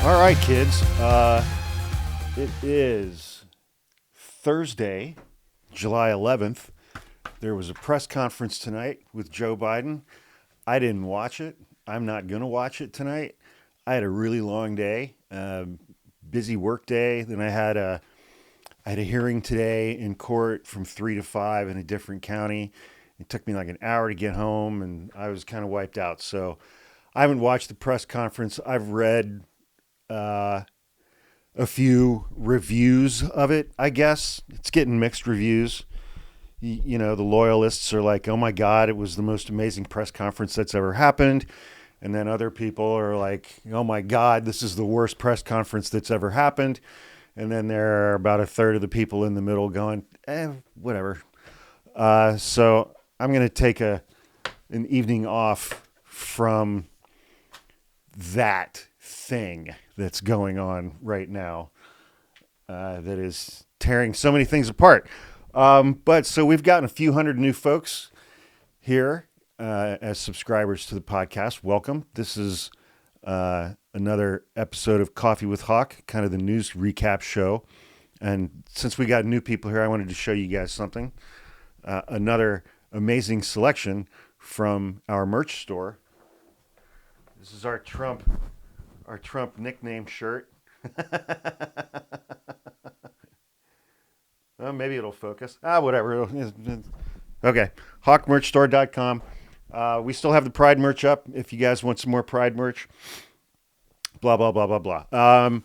All right, kids. It is Thursday, July 11th. There was a press conference tonight with Joe Biden. I didn't watch it. I'm not going to watch it tonight. I had a really long day, busy work day. Then I had a hearing today in court from 3 to 5 in a different county. It took me like an hour to get home, and I was kind of wiped out. So I haven't watched the press conference. I've read uh, a few reviews of it, I guess. It's getting mixed reviews. You know, the loyalists are like, oh my God, it was the most amazing press conference that's ever happened. And then other people are like, oh my God, this is the worst press conference that's ever happened. And then there are about a third of the people in the middle going, whatever. So I'm going to take an evening off from that thing that's going on right now that is tearing so many things apart. But so we've gotten a few hundred new folks here as subscribers to the podcast. Welcome. This is another episode of Coffee with Hawk, kind of the news recap show. And since we got new people here, I wanted to show you guys something. Another amazing selection from our merch store. This is our Trump nickname shirt. Maybe it'll focus. Whatever. Okay. Hawkmerchstore.com. We still have the Pride merch up if you guys want some more Pride merch. Blah, blah, blah, blah, blah.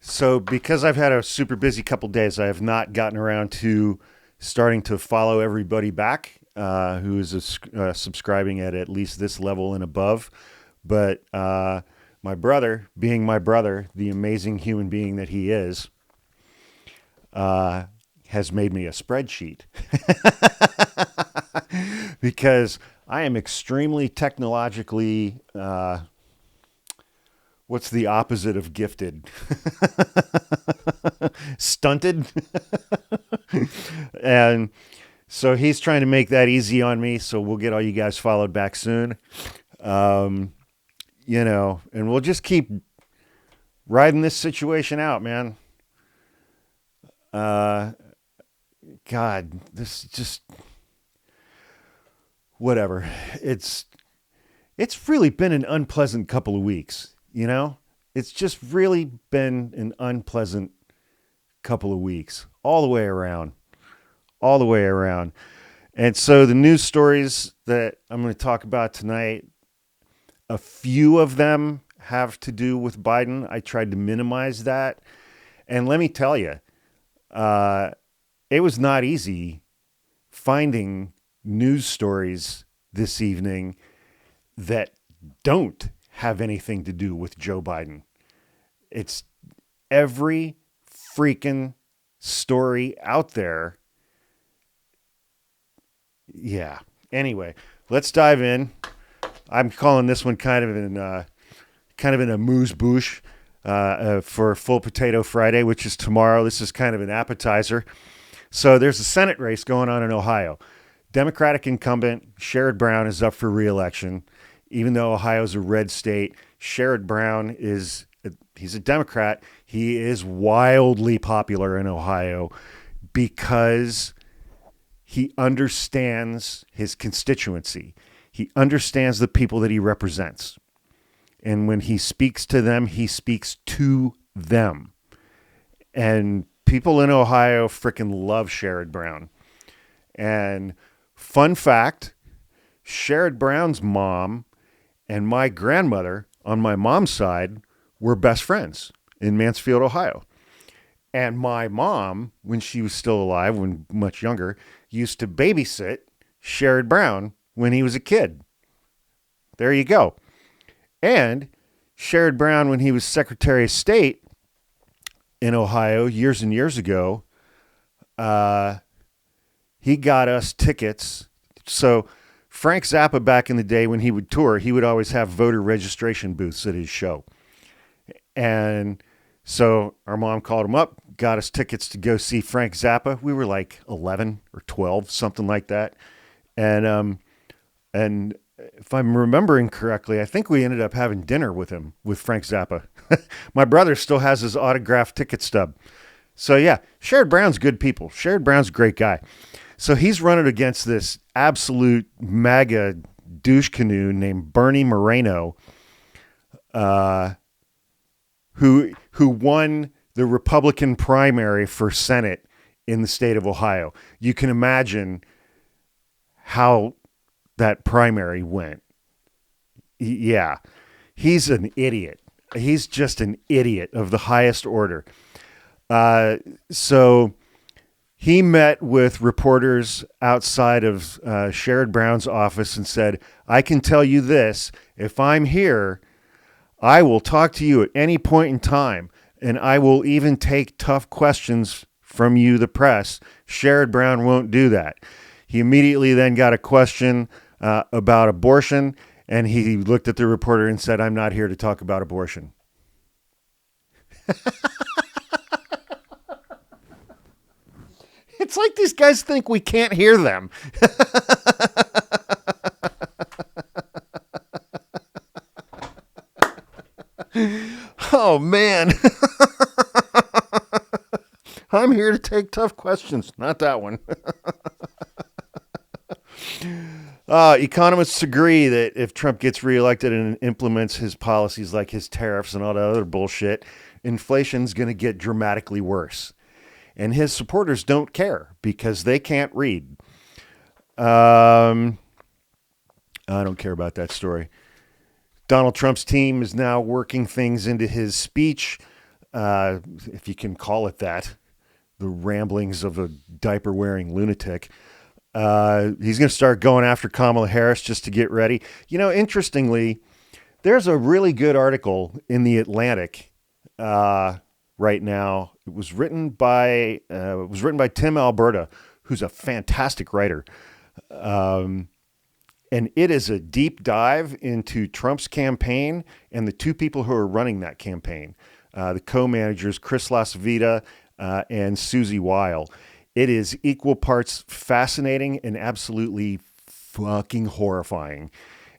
So because I've had a super busy couple days, I have not gotten around to starting to follow everybody back who is subscribing at least this level and above. But my brother, being my brother, the amazing human being that he is, has made me a spreadsheet because I am extremely technologically, what's the opposite of gifted? Stunted. And so he's trying to make that easy on me. So we'll get all you guys followed back soon. You know, and we'll just keep riding this situation out, man. God, this just whatever. It's really been an unpleasant couple of weeks, you know? It's just really been an unpleasant couple of weeks all the way around. All the way around. And so the news stories that I'm going to talk about tonight, a few of them have to do with Biden. I tried to minimize that. And let me tell you, it was not easy finding news stories this evening that don't have anything to do with Joe Biden. It's every freaking story out there. Yeah. Anyway, let's dive in. I'm calling this one kind of in a amuse-bouche for Full Potato Friday, which is tomorrow. This is kind of an appetizer. So there's a Senate race going on in Ohio. Democratic incumbent Sherrod Brown is up for re-election. Even though Ohio's a red state, Sherrod Brown he's a Democrat. He is wildly popular in Ohio because he understands his constituency. He understands the people that he represents. And when he speaks to them, he speaks to them. And people in Ohio freaking love Sherrod Brown. And fun fact, Sherrod Brown's mom and my grandmother on my mom's side were best friends in Mansfield, Ohio. And my mom, when she was still alive, when much younger, used to babysit Sherrod Brown when he was a kid. There you go. And Sherrod Brown, when he was Secretary of State in Ohio years and years ago, he got us tickets. So Frank Zappa, back in the day when he would tour, he would always have voter registration booths at his show. And so our mom called him up, got us tickets to go see Frank Zappa. We were like 11 or 12, something like that. And if I'm remembering correctly, I think we ended up having dinner with him, with Frank Zappa. My brother still has his autographed ticket stub. So yeah, Sherrod Brown's good people. Sherrod Brown's a great guy. So he's running against this absolute MAGA douche canoe named Bernie Moreno, who won the Republican primary for Senate in the state of Ohio. You can imagine how that primary went. Yeah, he's an idiot. He's just an idiot of the highest order. So he met with reporters outside of Sherrod Brown's office and said, I can tell you this, if I'm here, I will talk to you at any point in time, and I will even take tough questions from you, the press. Sherrod Brown won't do that. He immediately then got a question about abortion, and he looked at the reporter and said, I'm not here to talk about abortion. It's like these guys think we can't hear them. Oh, man. I'm here to take tough questions. Not that one. Economists agree that if Trump gets reelected and implements his policies like his tariffs and all that other bullshit, inflation's going to get dramatically worse. And his supporters don't care because they can't read. I don't care about that story. Donald Trump's team is now working things into his speech, if you can call it that, the ramblings of a diaper-wearing lunatic. He's going to start going after Kamala Harris just to get ready. You know, interestingly, there's a really good article in The Atlantic right now. It was written by Tim Alberta, who's a fantastic writer. And it is a deep dive into Trump's campaign and the two people who are running that campaign, the co-managers, Chris LaCivita and Susie Weil. It is equal parts fascinating and absolutely fucking horrifying.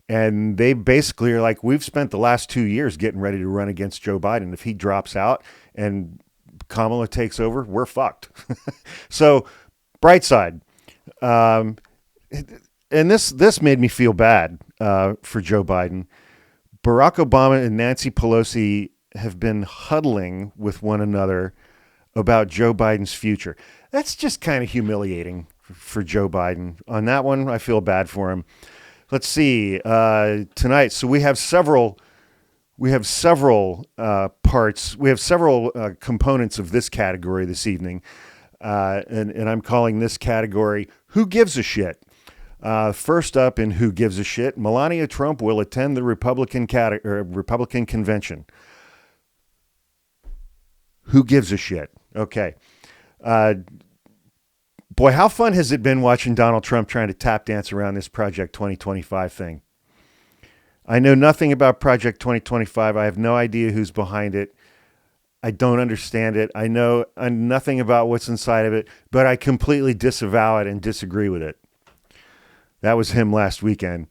And they basically are like, we've spent the last 2 years getting ready to run against Joe Biden. If he drops out and Kamala takes over, we're fucked. So, bright side. And this made me feel bad for Joe Biden. Barack Obama and Nancy Pelosi have been huddling with one another about Joe Biden's future. That's just kind of humiliating for Joe Biden. On that one, I feel bad for him. Let's see tonight. So we have several parts. We have several components of this category this evening, and I'm calling this category "Who Gives a Shit." First up in Who Gives a Shit, Melania Trump will attend the Republican convention. Who gives a shit? Okay. Boy, how fun has it been watching Donald Trump trying to tap dance around this Project 2025 thing? I know nothing about Project 2025. I have no idea who's behind it. I don't understand it. I know nothing about what's inside of it, but I completely disavow it and disagree with it. That was him last weekend.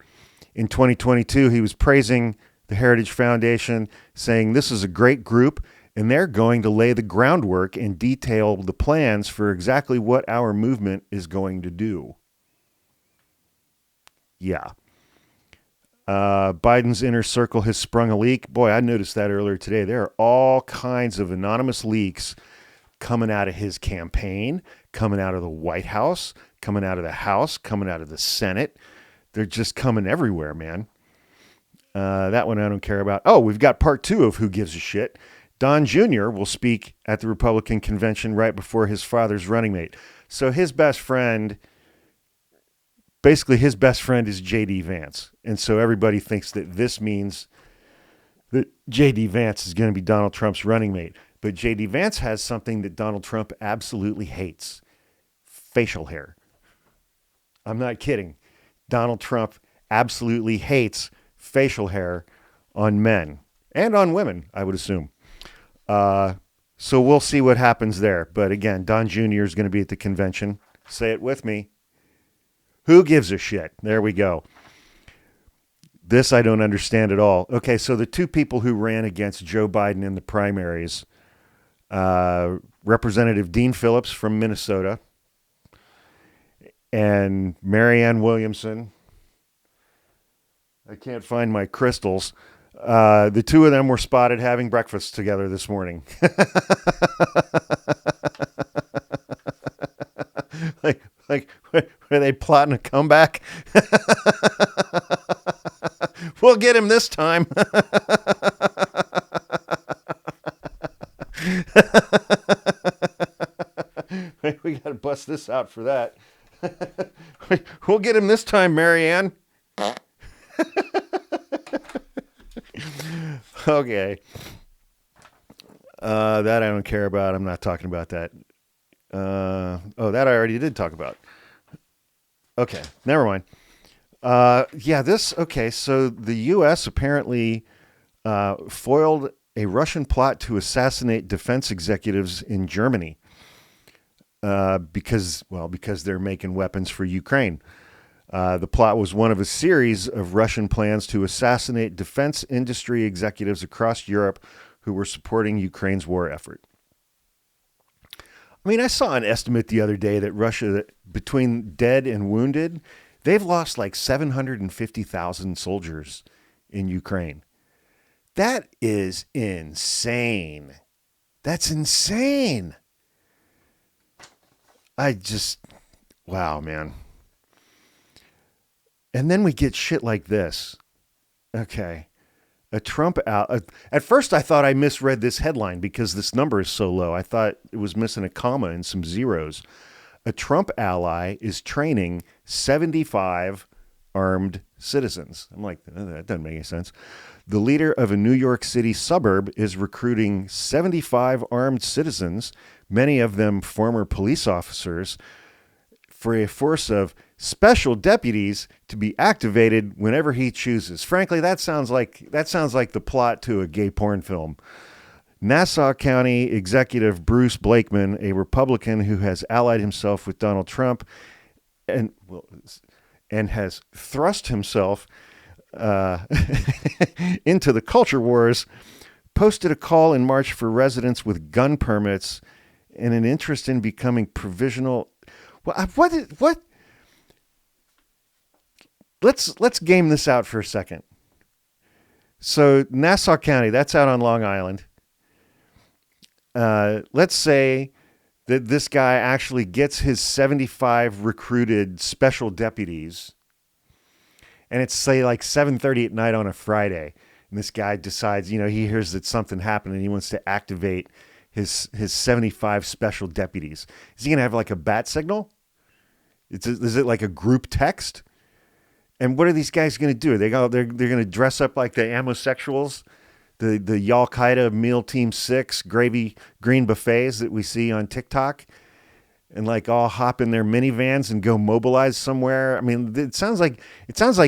In 2022, he was praising the Heritage Foundation, saying this is a great group, and they're going to lay the groundwork and detail the plans for exactly what our movement is going to do. Yeah. Biden's inner circle has sprung a leak. Boy, I noticed that earlier today. There are all kinds of anonymous leaks coming out of his campaign, coming out of the White House, coming out of the House, coming out of the Senate. They're just coming everywhere, man. That one I don't care about. Oh, we've got part 2 of Who Gives a Shit. Don Jr. will speak at the Republican convention right before his father's running mate. So his best friend is J.D. Vance. And so everybody thinks that this means that J.D. Vance is going to be Donald Trump's running mate. But J.D. Vance has something that Donald Trump absolutely hates: facial hair. I'm not kidding. Donald Trump absolutely hates facial hair on men and on women, I would assume. So we'll see what happens there. But again, Don Jr. is going to be at the convention. Say it with me. Who gives a shit? There we go. This I don't understand at all. Okay, so the two people who ran against Joe Biden in the primaries, Representative Dean Phillips from Minnesota and Marianne Williamson. I can't find my crystals. The two of them were spotted having breakfast together this morning. like, were they plotting a comeback? We'll get him this time. We got to bust this out for that. We'll get him this time, Marianne. Okay. That I don't care about. I'm not talking about that. That I already did talk about. Okay, never mind. Okay, so the U.S. apparently foiled a Russian plot to assassinate defense executives in Germany because they're making weapons for Ukraine. The plot was one of a series of Russian plans to assassinate defense industry executives across Europe who were supporting Ukraine's war effort. I mean, I saw an estimate the other day that Russia, between dead and wounded, they've lost like 750,000 soldiers in Ukraine. That is insane. That's insane. Wow, man. And then we get shit like this. Okay. A Trump at first I thought I misread this headline because this number is so low. I thought it was missing a comma and some zeros. A Trump ally is training 75 armed citizens. I'm like, that doesn't make any sense. The leader of a New York City suburb is recruiting 75 armed citizens, many of them former police officers, for a force of special deputies to be activated whenever he chooses. Frankly, that sounds like the plot to a gay porn film. Nassau County Executive Bruce Blakeman, a Republican who has allied himself with Donald Trump and has thrust himself into the culture wars, posted a call in March for residents with gun permits and an interest in becoming provisional. What? Let's game this out for a second. So Nassau County, that's out on Long Island. Let's say that this guy actually gets his 75 recruited special deputies, and it's say like 7:30 at night on a Friday, and this guy decides, he hears that something happened and he wants to activate his 75 special deputies. Is he gonna have like a bat signal? Is it like a group text? And what are these guys going to do? They're going to dress up like the homosexuals, the Al Qaeda Meal Team 6 gravy green buffets that we see on TikTok, and like all hop in their minivans and go mobilize somewhere. I mean, it sounds like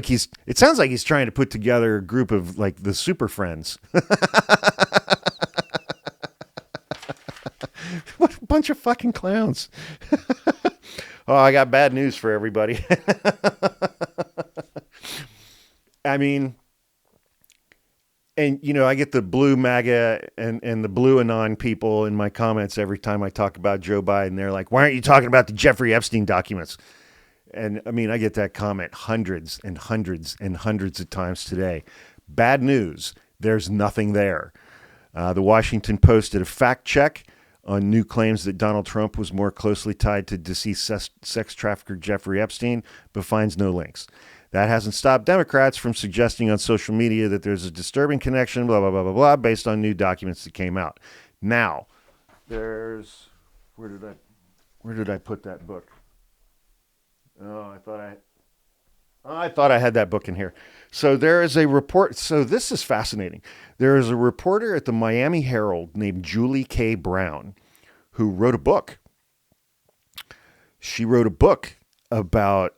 he's trying to put together a group of like the Super Friends. What a bunch of fucking clowns. Oh, I got bad news for everybody. I mean, and I get the blue MAGA and the blue Anon people in my comments every time I talk about Joe Biden. They're like, why aren't you talking about the Jeffrey Epstein documents? And I mean, I get that comment hundreds and hundreds and hundreds of times today. Bad news. There's nothing there. The Washington Post did a fact check on new claims that Donald Trump was more closely tied to deceased sex trafficker Jeffrey Epstein, but finds no links. That hasn't stopped Democrats from suggesting on social media that there's a disturbing connection, blah, blah, blah, blah, blah, based on new documents that came out. Now, where did I put that book? Oh, I thought I had that book in here. So there is a report. So this is fascinating. There is a reporter at the Miami Herald named Julie K. Brown who wrote a book. She wrote a book about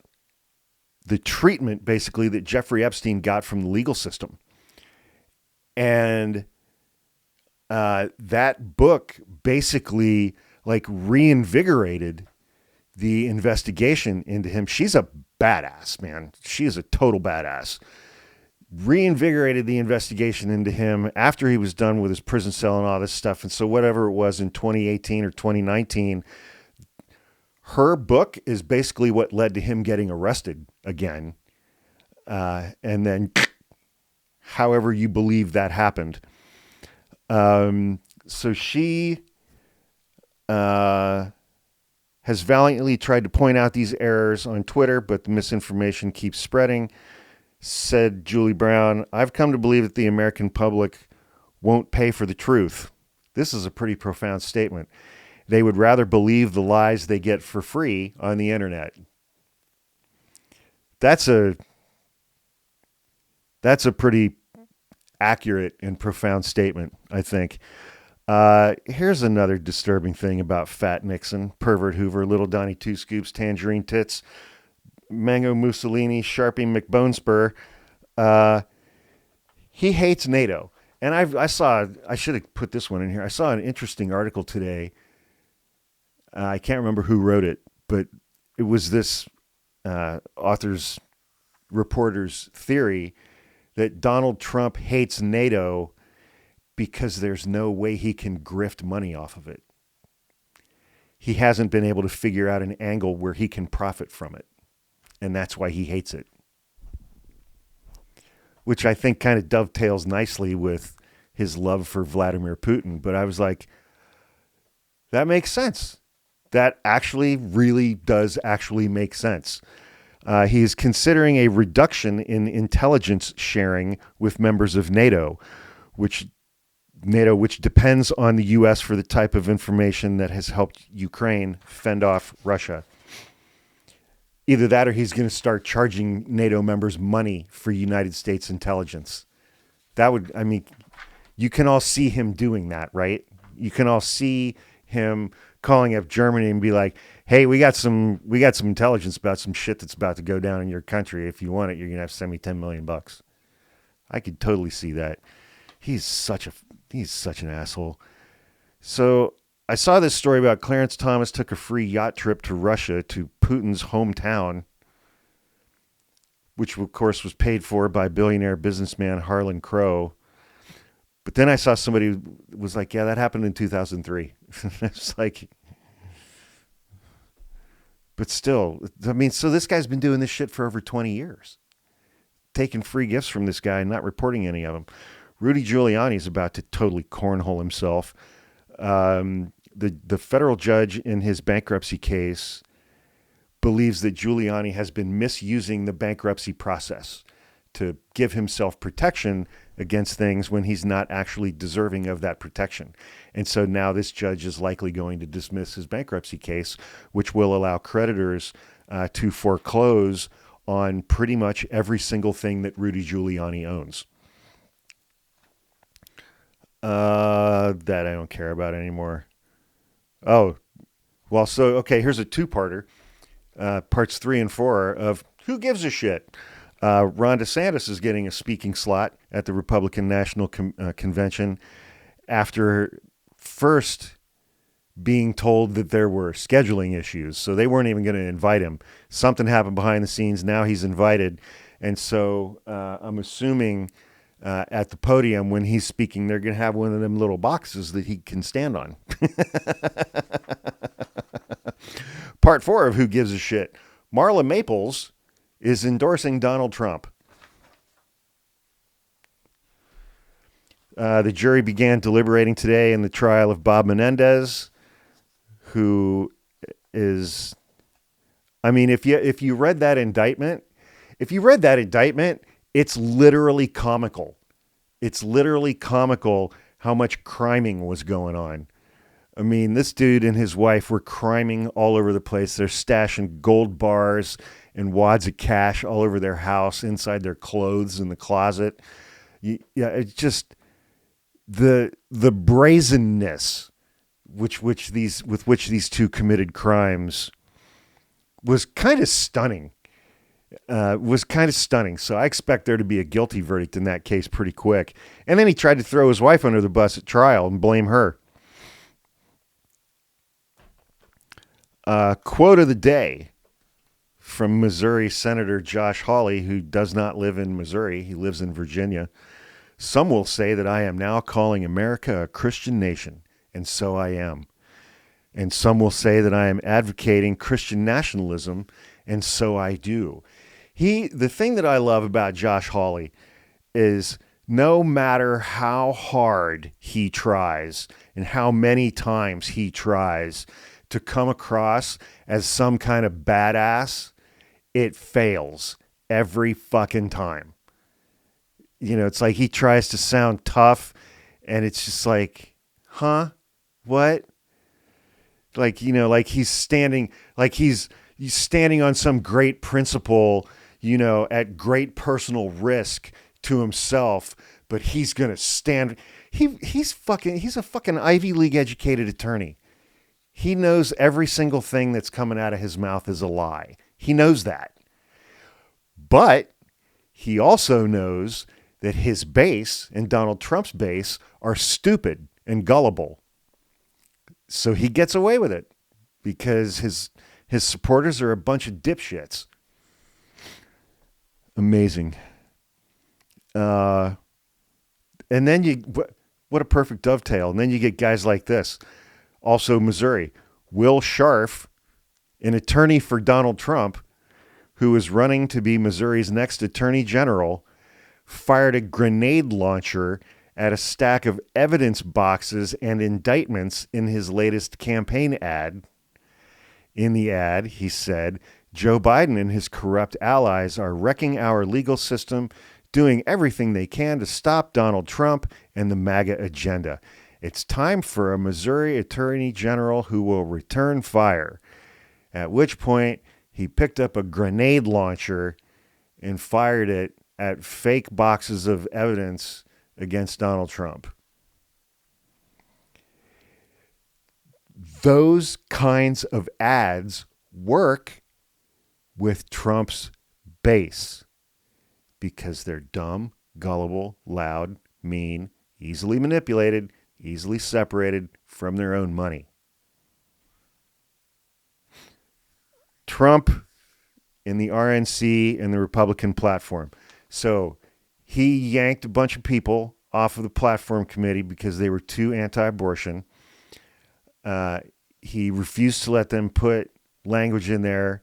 the treatment, basically, that Jeffrey Epstein got from the legal system. And that book basically like reinvigorated the investigation into him. She's a badass, man. She is a total badass. reinvigorated the investigation into him after he was done with his prison cell and all this stuff. And so whatever it was in 2018 or 2019, her book is basically what led to him getting arrested again. And then however you believe that happened. So she has valiantly tried to point out these errors on Twitter, but the misinformation keeps spreading. Said Julie Brown, I've come to believe that the American public won't pay for the truth. This is a pretty profound statement. They would rather believe the lies they get for free on the internet. That's a pretty accurate and profound statement, I think. Here's another disturbing thing about Fat Nixon, Pervert Hoover, Little Donnie Two Scoops, Tangerine Tits, Mango Mussolini, Sharpie McBonespur. He hates NATO. And I should have put this one in here. I saw an interesting article today. I can't remember who wrote it, but it was this reporter's theory that Donald Trump hates NATO because there's no way he can grift money off of it. He hasn't been able to figure out an angle where he can profit from it. And that's why he hates it. Which I think kind of dovetails nicely with his love for Vladimir Putin. But I was like, that makes sense. That actually really does actually make sense. He is considering a reduction in intelligence sharing with members of NATO, which depends on the U.S. for the type of information that has helped Ukraine fend off Russia. Either that or he's going to start charging NATO members money for United States intelligence. You can all see him doing that, right? You can all see him calling up Germany and be like, hey, we got some intelligence about some shit that's about to go down in your country. If you want it, you're going to have to send me $10 million. I could totally see that. He's such an asshole. So I saw this story about Clarence Thomas took a free yacht trip to Russia, to Putin's hometown, which of course was paid for by billionaire businessman Harlan Crow. But then I saw somebody who was like, yeah, that happened in 2003. It's like, but still, so this guy's been doing this shit for over 20 years, taking free gifts from this guy and not reporting any of them. Rudy Giuliani is about to totally cornhole himself. The federal judge in his bankruptcy case believes that Giuliani has been misusing the bankruptcy process to give himself protection against things when he's not actually deserving of that protection. And so now this judge is likely going to dismiss his bankruptcy case, which will allow creditors to foreclose on pretty much every single thing that Rudy Giuliani owns. That I don't care about anymore. Oh, well, okay, here's a two-parter. Parts 3 and 4 of Who Gives a Shit? Ron DeSantis is getting a speaking slot at the Republican National Convention after first being told that there were scheduling issues. So they weren't even going to invite him. Something happened behind the scenes. Now he's invited. And so I'm assuming at the podium when he's speaking, they're going to have one of them little boxes that he can stand on. Part 4 of Who Gives a Shit? Marla Maples is endorsing Donald Trump. The jury began deliberating today in the trial of Bob Menendez, who is, if you read that indictment, it's literally comical. It's literally comical how much criming was going on. This dude and his wife were criming all over the place. They're stashing gold bars and wads of cash all over their house, inside their clothes in the closet. It's just the brazenness with which these two committed crimes was kind of stunning. So I expect there to be a guilty verdict in that case pretty quick. And then he tried to throw his wife under the bus at trial and blame her. Quote of the day from Missouri Senator Josh Hawley, who does not live in Missouri. He lives in Virginia. Some will say that I am now calling America a Christian nation, and so I am. And some will say that I am advocating Christian nationalism, and so I do. The thing that I love about Josh Hawley is no matter how hard he tries and how many times he tries to come across as some kind of badass, it fails every fucking time. It's like he tries to sound tough, and it's just like, huh? What? Like he's standing on some great principle, at great personal risk to himself, but he's going to stand. He's a fucking Ivy League educated attorney. He knows every single thing that's coming out of his mouth is a lie. He knows that. But he also knows that his base and Donald Trump's base are stupid and gullible. So he gets away with it because his supporters are a bunch of dipshits. Amazing. And then what a perfect dovetail. And then you get guys like this. Also Missouri, Will Scharf, an attorney for Donald Trump, who is running to be Missouri's next attorney general, fired a grenade launcher at a stack of evidence boxes and indictments in his latest campaign ad. In the ad, he said, Joe Biden and his corrupt allies are wrecking our legal system, doing everything they can to stop Donald Trump and the MAGA agenda. It's time for a Missouri attorney general who will return fire. At which point, he picked up a grenade launcher and fired it at fake boxes of evidence against Donald Trump. Those kinds of ads work with Trump's base because they're dumb, gullible, loud, mean, easily manipulated, easily separated from their own money. Trump in the RNC and the Republican platform. So he yanked a bunch of people off of the platform committee because they were too anti-abortion. He refused to let them put language in there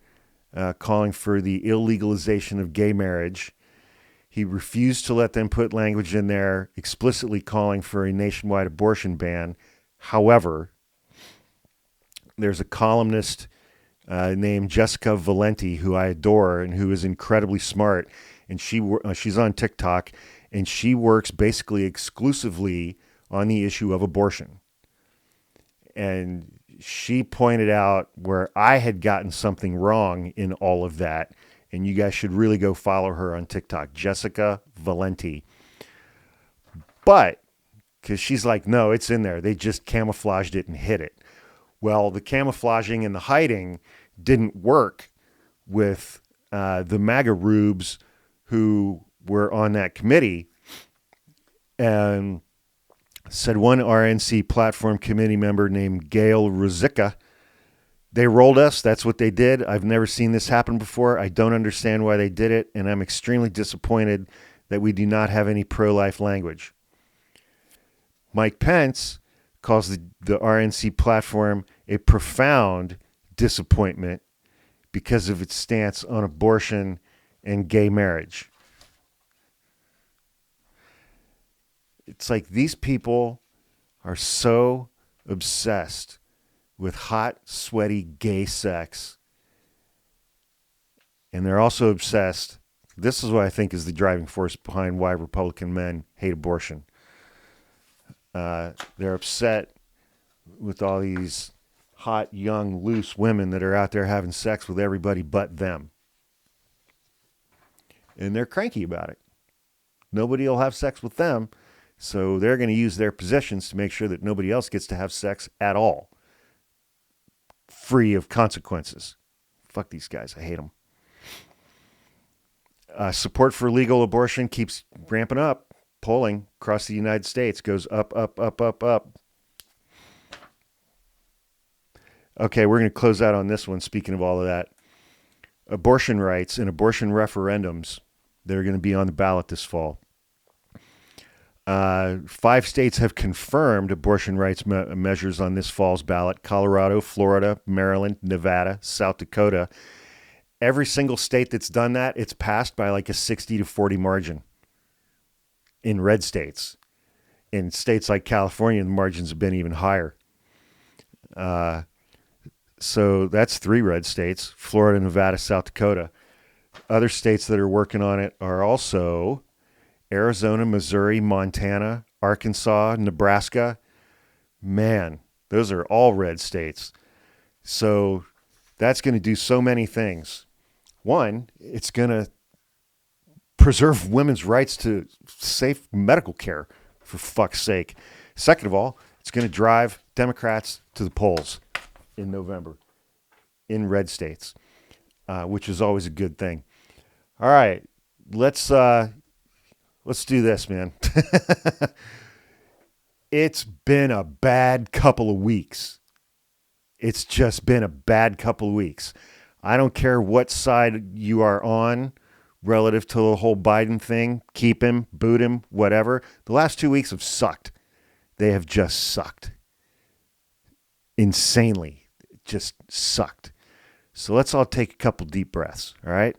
calling for the illegalization of gay marriage. He refused to let them put language in there explicitly calling for a nationwide abortion ban. However, there's a columnist named Jessica Valenti, who I adore and who is incredibly smart. And she's on TikTok, and she works basically exclusively on the issue of abortion. And she pointed out where I had gotten something wrong in all of that. And you guys should really go follow her on TikTok, Jessica Valenti. But, because she's like, no, it's in there. They just camouflaged it and hid it. Well, the camouflaging and the hiding didn't work with the MAGA rubes who were on that committee. And said one RNC platform committee member named Gail Ruzicka, they rolled us. That's what they did. I've never seen this happen before. I don't understand why they did it, and I'm extremely disappointed that we do not have any pro-life language. Mike Pence calls the RNC platform a profound disappointment because of its stance on abortion and gay marriage. It's like these people are so obsessed with hot, sweaty, gay sex. And they're also obsessed. This is what I think is the driving force behind why Republican men hate abortion. They're upset with all these hot, young, loose women that are out there having sex with everybody but them. And they're cranky about it. Nobody will have sex with them, so they're going to use their positions to make sure that nobody else gets to have sex at all, free of consequences. Fuck these guys. I hate them. Support for legal abortion keeps ramping up. Polling across the United States goes up, up, up, up, up. Okay, we're going to close out on this one. Speaking of all of that, abortion rights and abortion referendums that are going to be on the ballot this fall. 5 states have confirmed abortion rights measures on this fall's ballot: Colorado, Florida, Maryland, Nevada, South Dakota. Every single state that's done that, it's passed by like a 60-40 margin in red states. In states like California, the margins have been even higher. So that's 3 red states: Florida, Nevada, South Dakota. Other states that are working on it are also Arizona, Missouri, Montana, Arkansas, Nebraska. Man, those are all red states. So that's going to do so many things. One, it's going to preserve women's rights to safe medical care, for fuck's sake. Second of all, it's going to drive Democrats to the polls in November in red states, which is always a good thing. All right, let's do this, man. It's been a bad couple of weeks. It's just been a bad couple of weeks. I don't care what side you are on relative to the whole Biden thing. Keep him, boot him, whatever. The last 2 weeks have sucked. They have just sucked. Insanely. Just sucked. So let's all take a couple deep breaths, all right?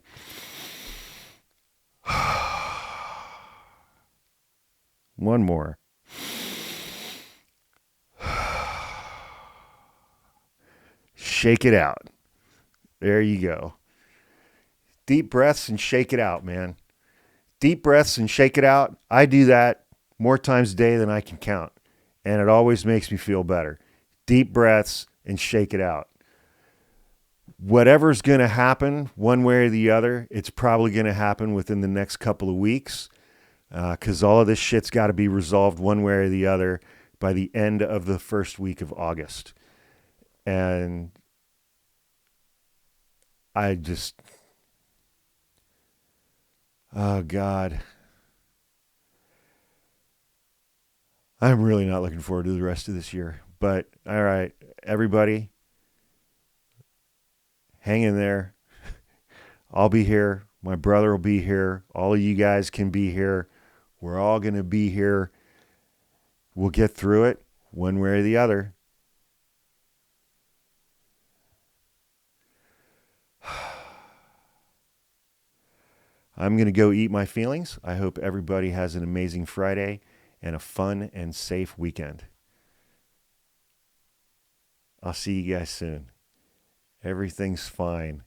One more. Shake it out. There you go. Deep breaths and shake it out, man. Deep breaths and shake it out. I do that more times a day than I can count, and it always makes me feel better. Deep breaths and shake it out. Whatever's going to happen one way or the other, it's probably going to happen within the next couple of weeks, because all of this shit's got to be resolved one way or the other by the end of the first week of August. And I just, oh God, I'm really not looking forward to the rest of this year. But all right, everybody, hang in there. I'll be here. My brother will be here. All of you guys can be here. We're all going to be here. We'll get through it one way or the other. I'm going to go eat my feelings. I hope everybody has an amazing Friday and a fun and safe weekend. I'll see you guys soon. Everything's fine.